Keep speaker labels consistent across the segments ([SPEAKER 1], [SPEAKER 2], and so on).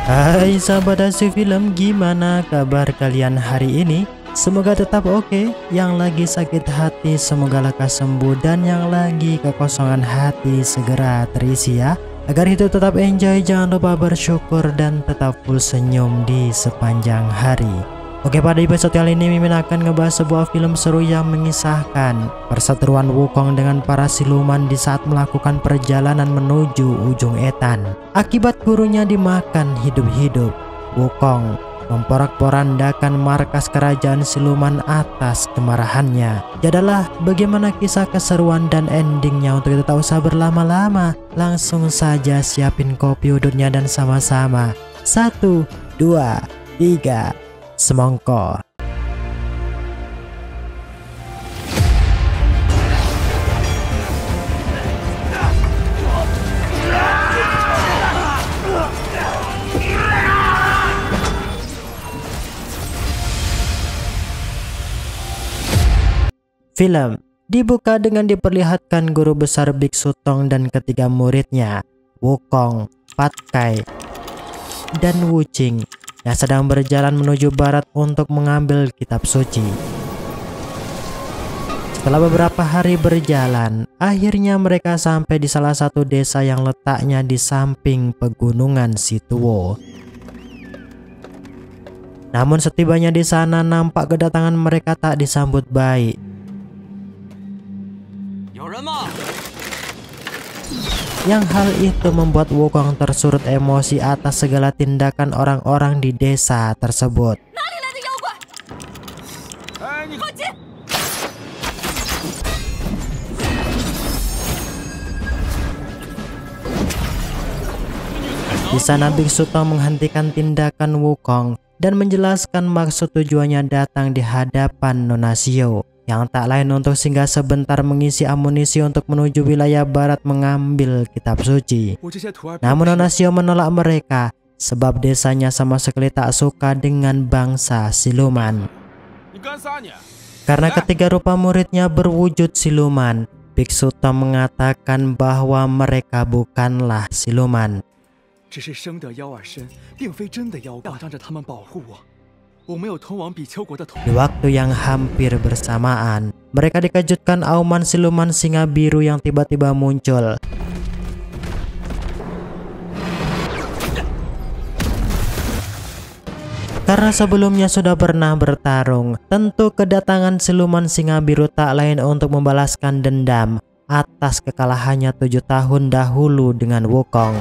[SPEAKER 1] Hai sahabat Asyik Film, gimana kabar kalian hari ini? Semoga tetap oke. Yang lagi sakit hati semoga lekas sembuh, dan yang lagi kekosongan hati segera terisi ya. Agar hidup tetap enjoy, jangan lupa bersyukur dan tetap full senyum di sepanjang hari. Oke, pada episode kali ini Mimin akan ngebahas sebuah film seru yang mengisahkan perseteruan Wukong dengan para siluman di saat melakukan perjalanan menuju ujung etan. Akibat gurunya dimakan hidup-hidup, Wukong memporak-porandakan markas kerajaan siluman atas kemarahannya. Jadalah bagaimana kisah keseruan dan endingnya. Untuk itu tak usah berlama-lama, langsung saja siapin kopi udutnya dan sama-sama 1, 2, 3 semongko. Film dibuka dengan diperlihatkan guru besar Biksu Tong dan ketiga muridnya, Wukong, Patkai, dan Wuqing, yang sedang berjalan menuju barat untuk mengambil kitab suci. Setelah beberapa hari berjalan, akhirnya mereka sampai di salah satu desa yang letaknya di samping pegunungan Situo. Namun setibanya di sana, nampak kedatangan mereka tak disambut baik. Yang hal itu membuat Wukong tersurut emosi atas segala tindakan orang-orang di desa tersebut. Di sana Biksu Tong menghentikan tindakan Wukong dan menjelaskan maksud tujuannya datang di hadapan Nona Xiao, yang tak lain untuk singgah sebentar mengisi amunisi untuk menuju wilayah barat mengambil kitab suci. Namun Nona Xiao menolak mereka sebab desanya sama sekali tak suka dengan bangsa siluman. Karena ketiga rupa muridnya berwujud siluman, Biksu Tong mengatakan bahwa mereka bukanlah siluman. Di waktu yang hampir bersamaan, mereka dikejutkan auman siluman singa biru yang tiba-tiba muncul. Karena sebelumnya sudah pernah bertarung, tentu kedatangan siluman singa biru tak lain untuk membalaskan dendam atas kekalahannya 7 tahun dahulu dengan Wukong.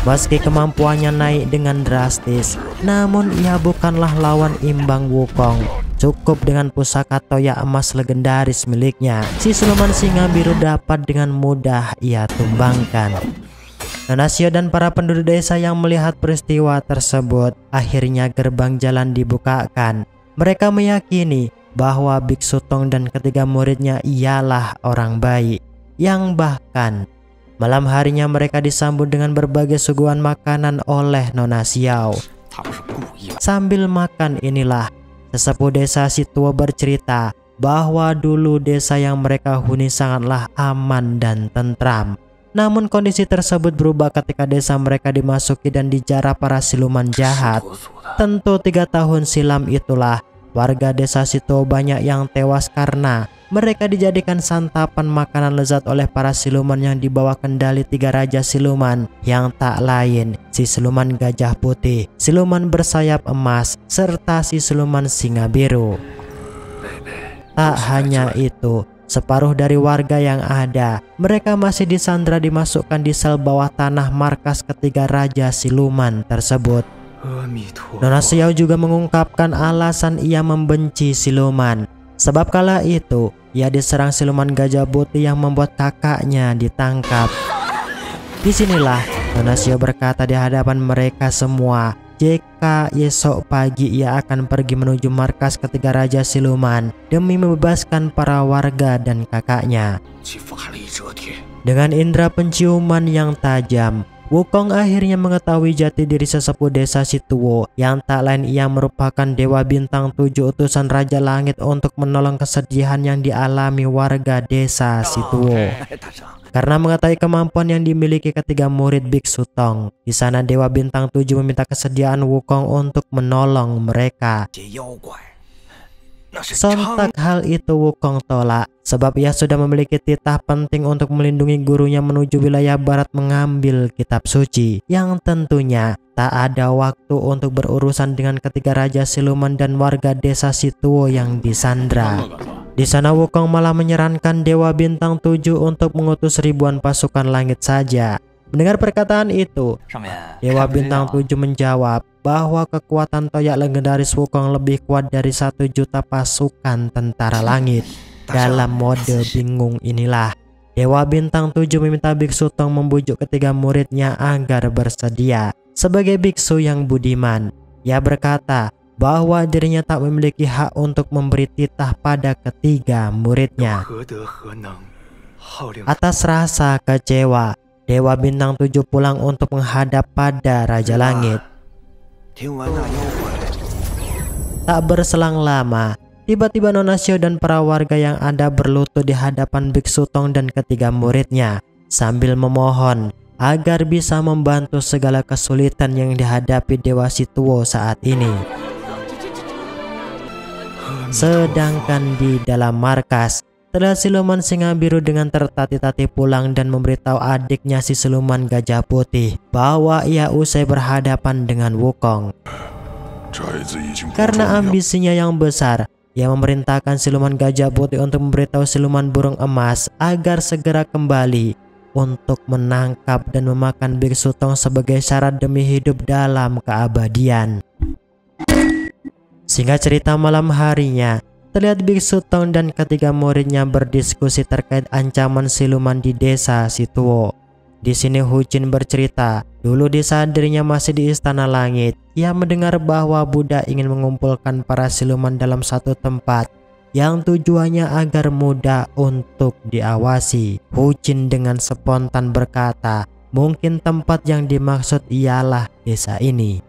[SPEAKER 1] Meski kemampuannya naik dengan drastis, namun ia bukanlah lawan imbang Wukong. Cukup dengan pusaka toya emas legendaris miliknya, si siluman singa biru dapat dengan mudah ia tumbangkan. Nona Xiao dan para penduduk desa yang melihat peristiwa tersebut, akhirnya gerbang jalan dibukakan. Mereka meyakini bahwa Biksu Tong dan ketiga muridnya ialah orang baik, yang bahkan malam harinya mereka disambut dengan berbagai suguhan makanan oleh Nona Xiao. Sambil makan inilah sesepuh desa Situo bercerita bahwa dulu desa yang mereka huni sangatlah aman dan tentram. Namun kondisi tersebut berubah ketika desa mereka dimasuki dan dijarah para siluman jahat. Tentu 3 tahun silam itulah warga desa Situo banyak yang tewas karena mereka dijadikan santapan makanan lezat oleh para siluman yang dibawa kendali 3 raja siluman yang tak lain si siluman gajah putih, siluman bersayap emas, serta si siluman singa biru. Tak hanya itu, separuh dari warga yang ada, mereka masih disandra dimasukkan di sel bawah tanah markas ketiga raja siluman tersebut. Nona Xiao juga mengungkapkan alasan ia membenci siluman. Sebab kala itu ia diserang siluman gajah putih yang membuat kakaknya ditangkap. Disinilah Nona Xiao berkata di hadapan mereka semua, jika esok pagi ia akan pergi menuju markas ketiga raja siluman demi membebaskan para warga dan kakaknya. Dengan indera penciuman yang tajam, Wukong akhirnya mengetahui jati diri sesepuh desa Situo yang tak lain ia merupakan Dewa Bintang 7 utusan Raja Langit untuk menolong kesedihan yang dialami warga desa Situo. Karena mengetahui kemampuan yang dimiliki ketiga murid Biksu Tong, di sana Dewa Bintang 7 meminta kesediaan Wukong untuk menolong mereka. Sontak hal itu Wukong tolak, sebab ia sudah memiliki titah penting untuk melindungi gurunya menuju wilayah barat mengambil kitab suci, yang tentunya tak ada waktu untuk berurusan dengan ketiga raja siluman dan warga desa Situo yang disandra. Di sana Wukong malah menyarankan Dewa Bintang 7 untuk mengutus ribuan pasukan langit saja. Mendengar perkataan itu, Dewa Bintang 7 menjawab bahwa kekuatan toyak legendaris Wukong lebih kuat dari 1 juta pasukan tentara langit. Dalam mode bingung inilah, Dewa Bintang 7 meminta Biksu Tong membujuk ketiga muridnya agar bersedia. Sebagai biksu yang budiman, ia berkata bahwa dirinya tak memiliki hak untuk memberi titah pada ketiga muridnya. Atas rasa kecewa, Dewa Bintang 7 pulang untuk menghadap pada Raja Langit. Tak berselang lama, tiba-tiba Nona Xiao dan para warga yang ada berlutut di hadapan Biksu Tong dan ketiga muridnya sambil memohon agar bisa membantu segala kesulitan yang dihadapi Dewa Situo saat ini. Sedangkan di dalam markas, terlihat siluman singa biru dengan tertatih-tatih pulang dan memberitahu adiknya si siluman gajah putih bahwa ia usai berhadapan dengan Wukong. Karena ambisinya yang besar, ia memerintahkan siluman gajah putih untuk memberitahu siluman burung emas agar segera kembali untuk menangkap dan memakan Biksu Tong sebagai syarat demi hidup dalam keabadian. Singkat cerita, malam harinya terlihat Biksu Tong dan ketiga muridnya berdiskusi terkait ancaman siluman di desa Situo. Di sini Hu Jin bercerita, dulu di saat dirinya masih di Istana Langit, ia mendengar bahwa Buddha ingin mengumpulkan para siluman dalam satu tempat yang tujuannya agar mudah untuk diawasi. Hu Jin dengan spontan berkata, mungkin tempat yang dimaksud ialah desa ini.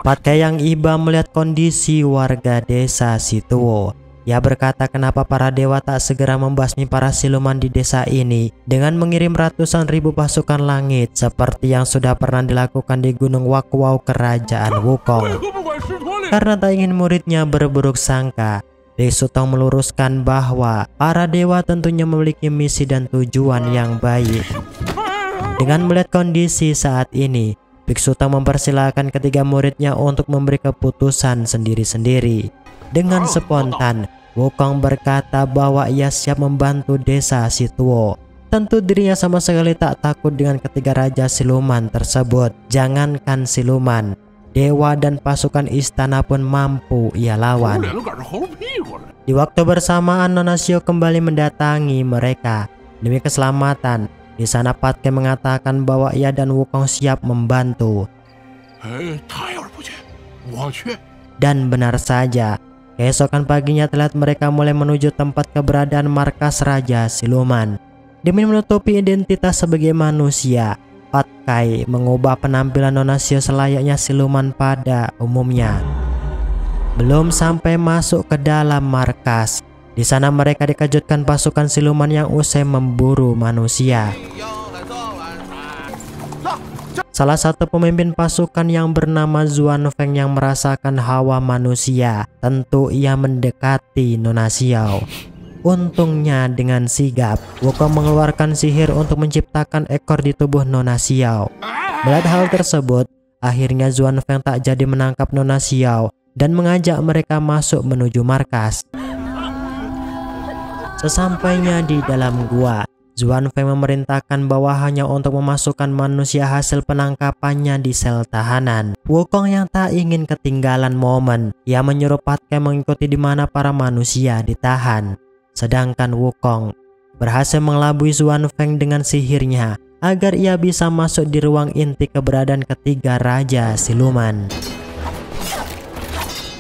[SPEAKER 1] Patkah yang iba melihat kondisi warga desa Situo. Ia berkata kenapa para dewa tak segera membasmi para siluman di desa ini dengan mengirim ratusan ribu pasukan langit seperti yang sudah pernah dilakukan di Gunung Wakwau kerajaan Wukong. Karena tak ingin muridnya berburuk sangka, Biksu Tong meluruskan bahwa para dewa tentunya memiliki misi dan tujuan yang baik. Dengan melihat kondisi saat ini, Biksu Tong mempersilahkan ketiga muridnya untuk memberi keputusan sendiri-sendiri. Dengan spontan, Wukong berkata bahwa ia siap membantu desa Situo. Tentu dirinya sama sekali tak takut dengan ketiga raja siluman tersebut. Jangankan siluman, dewa dan pasukan istana pun mampu ia lawan. Di waktu bersamaan, Nona Xiao kembali mendatangi mereka demi keselamatan. Di sana Patke mengatakan bahwa ia dan Wukong siap membantu. Dan benar saja, keesokan paginya terlihat mereka mulai menuju tempat keberadaan markas Raja Siluman. Demi menutupi identitas sebagai manusia, Patkai mengubah penampilan Nona Xiao selayaknya siluman pada umumnya. Belum sampai masuk ke dalam markas, di sana mereka dikejutkan pasukan siluman yang usai memburu manusia. Salah satu pemimpin pasukan yang bernama Zuan Feng yang merasakan hawa manusia, tentu ia mendekati Nona Xiao. Untungnya dengan sigap, Wukong mengeluarkan sihir untuk menciptakan ekor di tubuh Nona Xiao. Melihat hal tersebut, akhirnya Zuan Feng tak jadi menangkap Nona Xiao dan mengajak mereka masuk menuju markas. Sesampainya di dalam gua, Zuan Feng memerintahkan bawahannya untuk memasukkan manusia hasil penangkapannya di sel tahanan. Wukong yang tak ingin ketinggalan momen, ia menyuruh Patke mengikuti di mana para manusia ditahan. Sedangkan Wukong berhasil mengelabui Zuan Feng dengan sihirnya agar ia bisa masuk di ruang inti keberadaan ketiga raja siluman.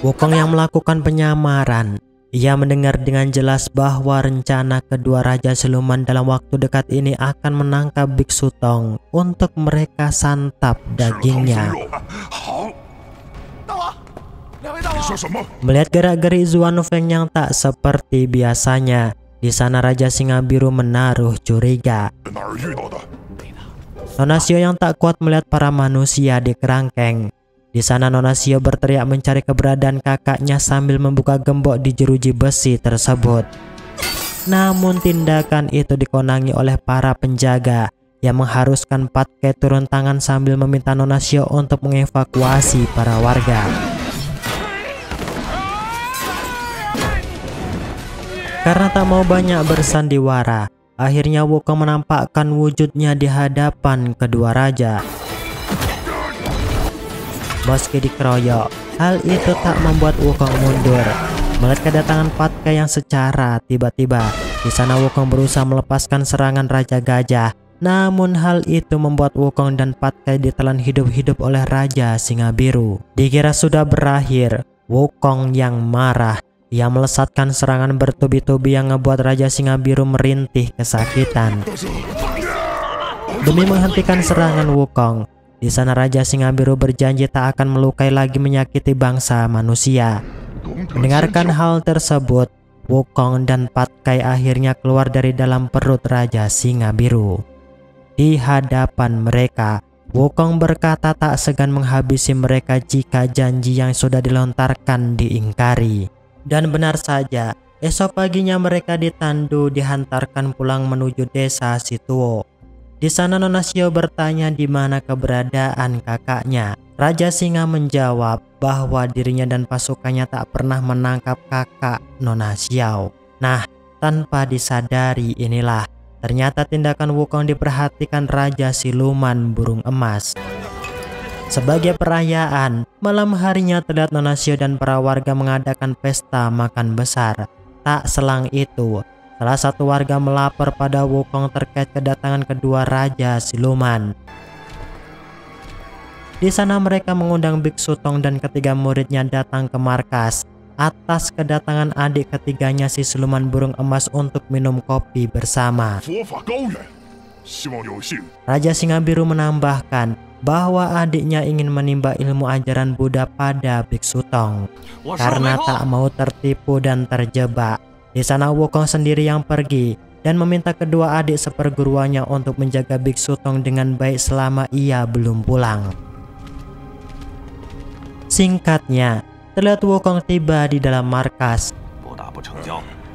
[SPEAKER 1] Wukong yang melakukan penyamaran Ia mendengar dengan jelas bahwa rencana kedua Raja Siluman dalam waktu dekat ini akan menangkap Biksu Tong untuk mereka santap dagingnya. Melihat gerak-gerik Zuan Feng yang tak seperti biasanya, di sana Raja Singa Biru menaruh curiga. Nona Xiao yang tak kuat melihat para manusia di kerangkeng. Di sana Nona Xiao berteriak mencari keberadaan kakaknya sambil membuka gembok di jeruji besi tersebut. Namun tindakan itu dikonangi oleh para penjaga yang mengharuskan Pat Kai turun tangan sambil meminta Nona Xiao untuk mengevakuasi para warga. Karena tak mau banyak bersandiwara, akhirnya Wukong menampakkan wujudnya di hadapan kedua raja. Meski dikeroyok, hal itu tak membuat Wukong mundur. Melihat kedatangan Pat Kai yang secara tiba-tiba, di sana Wukong berusaha melepaskan serangan Raja Gajah. Namun hal itu membuat Wukong dan Pat Kai ditelan hidup-hidup oleh Raja Singa Biru. Dikira sudah berakhir, Wukong yang marah. Ia melesatkan serangan bertubi-tubi yang ngebuat Raja Singa Biru merintih kesakitan. Demi menghentikan serangan Wukong, di sana Raja Singa Biru berjanji tak akan melukai lagi menyakiti bangsa manusia. Mendengarkan hal tersebut, Wukong dan Pat Kai akhirnya keluar dari dalam perut Raja Singa Biru. Di hadapan mereka, Wukong berkata tak segan menghabisi mereka jika janji yang sudah dilontarkan diingkari. Dan benar saja, esok paginya mereka ditandu dihantarkan pulang menuju desa Situo. Di sana Nona Xiao bertanya di mana keberadaan kakaknya. Raja Singa menjawab bahwa dirinya dan pasukannya tak pernah menangkap kakak Nona Xiao. Nah, tanpa disadari inilah ternyata tindakan Wukong diperhatikan Raja Siluman Burung Emas. Sebagai perayaan, malam harinya terlihat Nona Xiao dan para warga mengadakan pesta makan besar. Tak selang itu, salah satu warga melapor pada Wukong terkait kedatangan kedua Raja Siluman. Di sana mereka mengundang Biksu Tong dan ketiga muridnya datang ke markas atas kedatangan adik ketiganya si Siluman Burung Emas untuk minum kopi bersama. Raja Singa Biru menambahkan bahwa adiknya ingin menimba ilmu ajaran Buddha pada Biksu Tong karena tak mau tertipu dan terjebak. Di sana Wukong sendiri yang pergi dan meminta kedua adik seperguruannya untuk menjaga Biksu Tong dengan baik selama ia belum pulang. Singkatnya, terlihat Wukong tiba di dalam markas.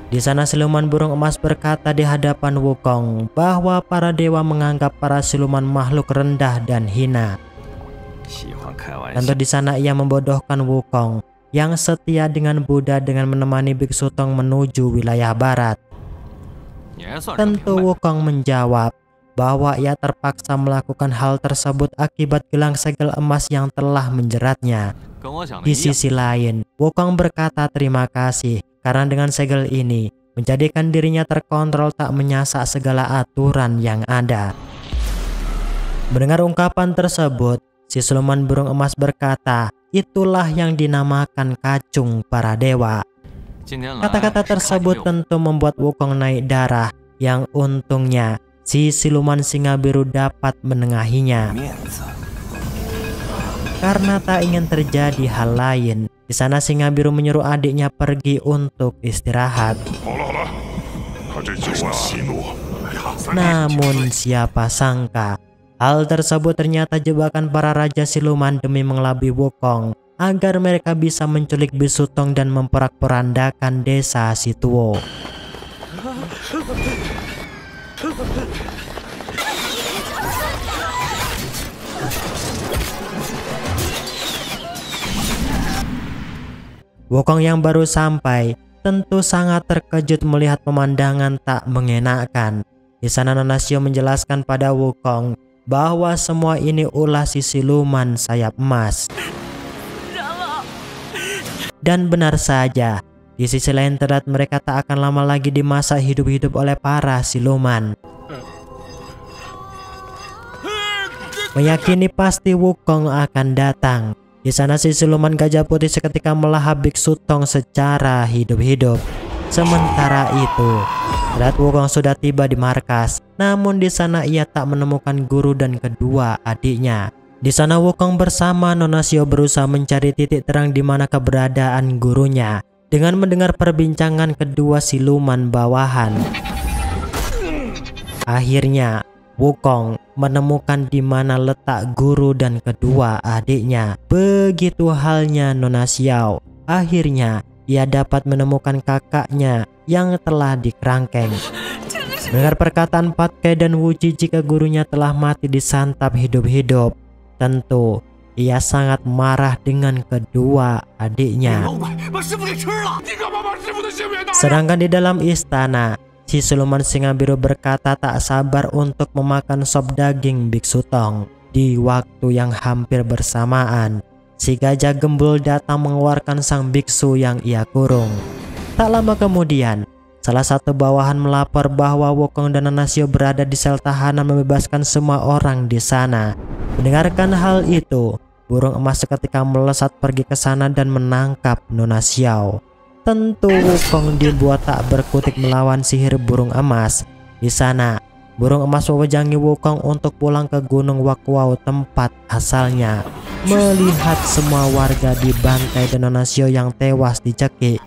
[SPEAKER 1] Di sana Siluman Burung Emas berkata di hadapan Wukong bahwa para dewa menganggap para siluman makhluk rendah dan hina. Tentu di sana ia membodohkan Wukong yang setia dengan Buddha dengan menemani Biksu Tong menuju wilayah barat. Tentu Wukong menjawab bahwa ia terpaksa melakukan hal tersebut akibat gelang segel emas yang telah menjeratnya. Di sisi lain, Wukong berkata terima kasih karena dengan segel ini menjadikan dirinya terkontrol tak menyasak segala aturan yang ada. Mendengar ungkapan tersebut, si Siluman Burung Emas berkata, itulah yang dinamakan kacung para dewa. Kata-kata tersebut tentu membuat Wukong naik darah, yang untungnya si Siluman Singa Biru dapat menengahinya. Karena tak ingin terjadi hal lain, di sana Singa Biru menyuruh adiknya pergi untuk istirahat. Namun siapa sangka, hal tersebut ternyata jebakan para Raja Siluman demi mengelabui Wukong agar mereka bisa menculik Biksu Tong dan memporak-porandakan desa Situo. Wukong yang baru sampai tentu sangat terkejut melihat pemandangan tak mengenakan. Di sana Nona Xiao menjelaskan pada Wukong bahwa semua ini ulah si siluman sayap emas. Dan benar saja, di sisi lain terlihat mereka tak akan lama lagi dimasak hidup-hidup oleh para siluman. Meyakini pasti Wukong akan datang, Di sana si siluman gajah putih seketika melahap Biksu Tong secara hidup-hidup. Sementara itu, terlihat Wukong sudah tiba di markas. Namun di sana ia tak menemukan guru dan kedua adiknya. Di sana Wukong bersama Nona Xiao berusaha mencari titik terang di mana keberadaan gurunya. Dengan mendengar perbincangan kedua siluman bawahan, akhirnya Wukong menemukan di mana letak guru dan kedua adiknya. Begitu halnya Nona Xiao. Akhirnya ia dapat menemukan kakaknya yang telah dikerangkeng. Mendengar perkataan Pat Kai dan Wu Ji jika gurunya telah mati disantap hidup-hidup, tentu ia sangat marah dengan kedua adiknya. Sedangkan di dalam istana, si siluman singa biru berkata tak sabar untuk memakan sop daging Biksu Tong. Di waktu yang hampir bersamaan, si gajah gembul datang mengeluarkan sang biksu yang ia kurung. Tak lama kemudian, salah satu bawahan melapor bahwa Wukong dan Nona Xiao berada di sel tahanan membebaskan semua orang di sana. Mendengarkan hal itu, burung emas seketika melesat pergi ke sana dan menangkap Nona Xiao. Tentu Wukong dibuat tak berkutik melawan sihir burung emas. Di sana, burung emas mewejangi Wukong untuk pulang ke Gunung Wakwao tempat asalnya. Melihat semua warga dibantai dan Nona Xiao yang tewas dicekik,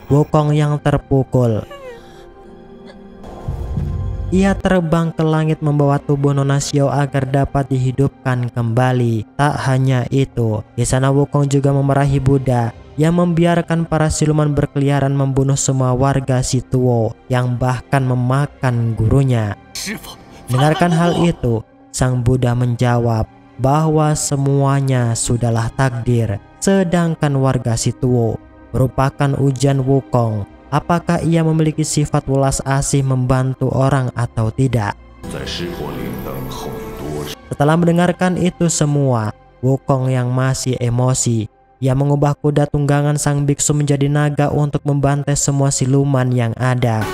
[SPEAKER 1] Wukong yang terpukul. Ia terbang ke langit membawa tubuh Nona Xiao agar dapat dihidupkan kembali. Tak hanya itu, di sana Wukong juga memarahi Buddha yang membiarkan para siluman berkeliaran membunuh semua warga Situo yang bahkan memakan gurunya. Dengarkan hal itu, sang Buddha menjawab bahwa semuanya sudahlah takdir, sedangkan warga Situo merupakan ujian Wukong. Apakah ia memiliki sifat welas asih membantu orang atau tidak? Setelah mendengarkan itu semua, Wukong yang masih emosi, ia mengubah kuda tunggangan sang biksu menjadi naga untuk membantai semua siluman yang ada.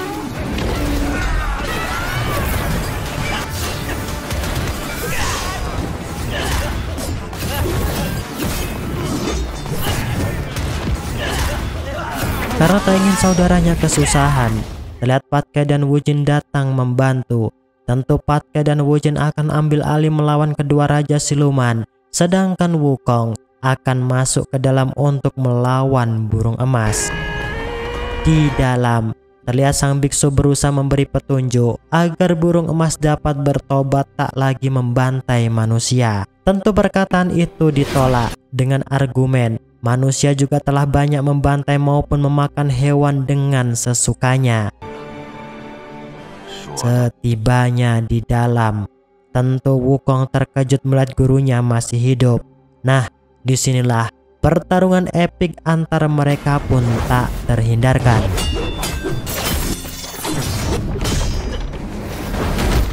[SPEAKER 1] Karena tak ingin saudaranya kesusahan, terlihat Pat Kai dan Wu Jin datang membantu. Tentu Pat Kai dan Wu Jin akan ambil alih melawan kedua raja siluman, sedangkan Wukong akan masuk ke dalam untuk melawan burung emas. Di dalam, terlihat sang biksu berusaha memberi petunjuk agar burung emas dapat bertobat tak lagi membantai manusia. Tentu perkataan itu ditolak dengan argumen manusia juga telah banyak membantai maupun memakan hewan dengan sesukanya. Setibanya di dalam, tentu Wukong terkejut melihat gurunya masih hidup. Nah, disinilah pertarungan epik antara mereka pun tak terhindarkan.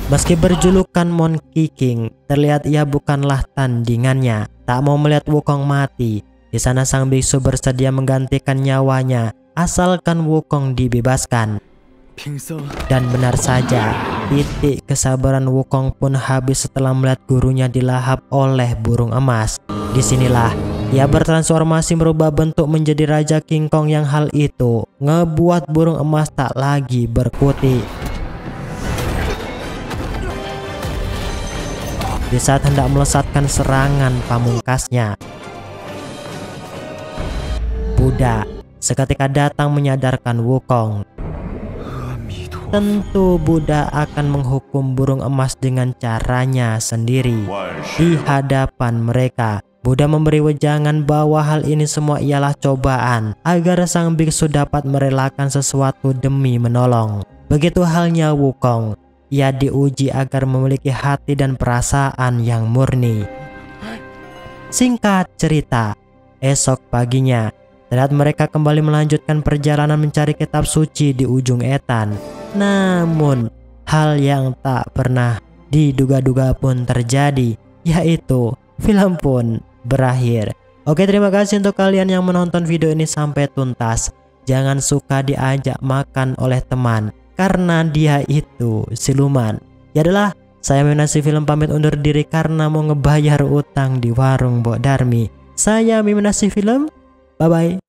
[SPEAKER 1] Meski berjulukan Monkey King, terlihat ia bukanlah tandingannya. Tak mau melihat Wukong mati. Di sana sang biksu bersedia menggantikan nyawanya asalkan Wukong dibebaskan. Dan benar saja, titik kesabaran Wukong pun habis setelah melihat gurunya dilahap oleh burung emas. Disinilah ia bertransformasi merubah bentuk menjadi Raja King Kong yang hal itu ngebuat burung emas tak lagi berkutik. Di saat hendak melesatkan serangan pamungkasnya, Buddha seketika datang menyadarkan Wukong. Tentu Buddha akan menghukum burung emas dengan caranya sendiri. Di hadapan mereka, Buddha memberi wejangan bahwa hal ini semua ialah cobaan agar sang biksu dapat merelakan sesuatu demi menolong. Begitu halnya Wukong, ia diuji agar memiliki hati dan perasaan yang murni. Singkat cerita, esok paginya terlihat mereka kembali melanjutkan perjalanan mencari kitab suci di ujung etan. Namun hal yang tak pernah diduga-duga pun terjadi, yaitu film pun berakhir. Oke, terima kasih untuk kalian yang menonton video ini sampai tuntas. Jangan suka diajak makan oleh teman karena dia itu siluman. Ya adalah, saya Menasi Film pamit undur diri karena mau ngebayar utang di warung Mbok Darmi. Saya Mimin Asih Film. Bye-bye.